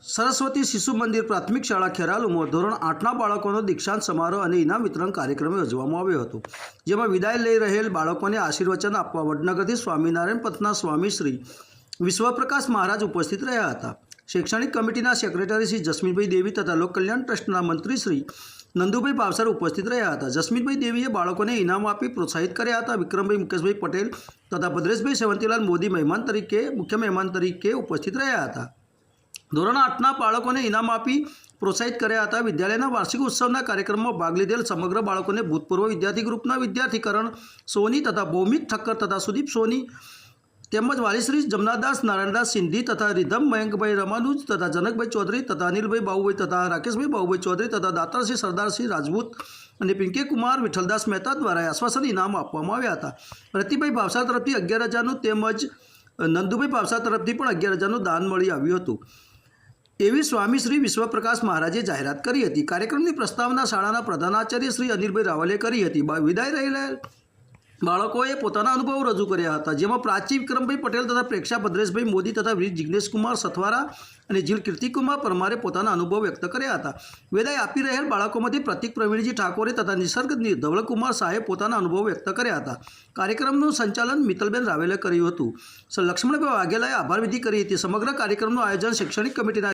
સરસ્વતી શિશુ મંદિર પ્રાથમિક શાળા ખેરાલુમાં ધોરણ 8ના બાળકોનો દીક્ષાંત સમારોહ અને ઇનામ વિતરણ કાર્યક્રમ યોજવામાં આવ્યો હતો, જેમાં વિદાય લઈ રહેલ બાળકોને આશીર્વચન આપવા વડનગરથી સ્વામિનારાયણ પંથના સ્વામી શ્રી વિશ્વપ્રકાશ મહારાજ ઉપસ્થિત રહ્યા હતા। શૈક્ષણિક કમિટીના સેક્રેટરી શ્રી જસ્મીનભાઈ દેવી તથા લોક કલ્યાણ ટ્રસ્ટના મંત્રી શ્રી નંદુભાઈ ભાવસર ઉપસ્થિત રહ્યા હતા। જસ્મીનભાઈ દેવીએ બાળકોને ઇનામ આપી પ્રોત્સાહિત કર્યા હતા। વિક્રમભાઈ મુકેશભાઈ પટેલ તથા ભદ્રેશભાઈ સેવંતીલાલ મોદી મુખ્ય મહેમાન તરીકે ઉપસ્થિત રહ્યા હતા। ધોરણ 8ના બાળકોને ઇનામ આપી પ્રોત્સાહિત કર્યા હતા। વિદ્યાલયના વાર્ષિક ઉત્સવના કાર્યક્રમમાં ભાગ લીધેલ સમગ્ર બાળકોને ભૂતપૂર્વ વિદ્યાર્થી ગ્રુપના વિદ્યાર્થીકરણ સોની તથા ભૌમિક ઠક્કર તથા સુદીપ સોની તેમજ વાલીશ્રી જમનાદાસ નારાયણદાસ સિંધી તથા રીધમ મયંકભાઈ રમાનુજ તથા જનકભાઈ ચૌધરી તથા અનિલભાઈ બાબુભાઈ તથા રાકેશભાઈ બાબુભાઈ ચૌધરી તથા દાતારસિંહ સરદારસિંહ રાજપૂત અને પિંકી કુમાર વિઠ્ઠલદાસ મહેતા દ્વારા આશ્વાસન ઇનામ આપવામાં આવ્યા હતા। રતિભાઈ ભાવસાર તરફથી 11,000નું તેમજ નંદુભાઈ ભાવસાર તરફથી પણ 11,000નું દાન મળી આવ્યું હતું એવી સ્વામી શ્રી વિશ્વપ્રકાશ મહારાજે જાહેરાત કરી હતી। કાર્યક્રમની પ્રસ્તાવના શાળાના પ્રધાનાચાર્ય શ્રી અનિલભાઈ રાવલે કરી હતી। વિદાય રહેલા બાળકોએ પોતાના અનુભવો રજૂ કર્યા હતા, જેમાં પ્રાચી વિક્રમભાઈ પટેલ તથા પ્રેક્ષા ભદ્રેશભાઈ મોદી તથા વીર જિગ્નેશકુમાર સથવારા અને જીલ કીર્તિકુમાર પરમારે પોતાના અનુભવ વ્યક્ત કર્યા હતા। વિદાય આપી રહેલ બાળકોમાંથી પ્રતિક પ્રવીણજી ઠાકોરે તથા નિસર્ગ ધવલકુમાર શાહે પોતાના અનુભવો વ્યક્ત કર્યા હતા। કાર્યક્રમનું સંચાલન મિત્તલબેન રાવેલે કર્યું હતું। લક્ષ્મણભાઈ વાઘેલાએ આભાર વિધિ કરી હતી। સમગ્ર કાર્યક્રમનું આયોજન શૈક્ષણિક કમિટીના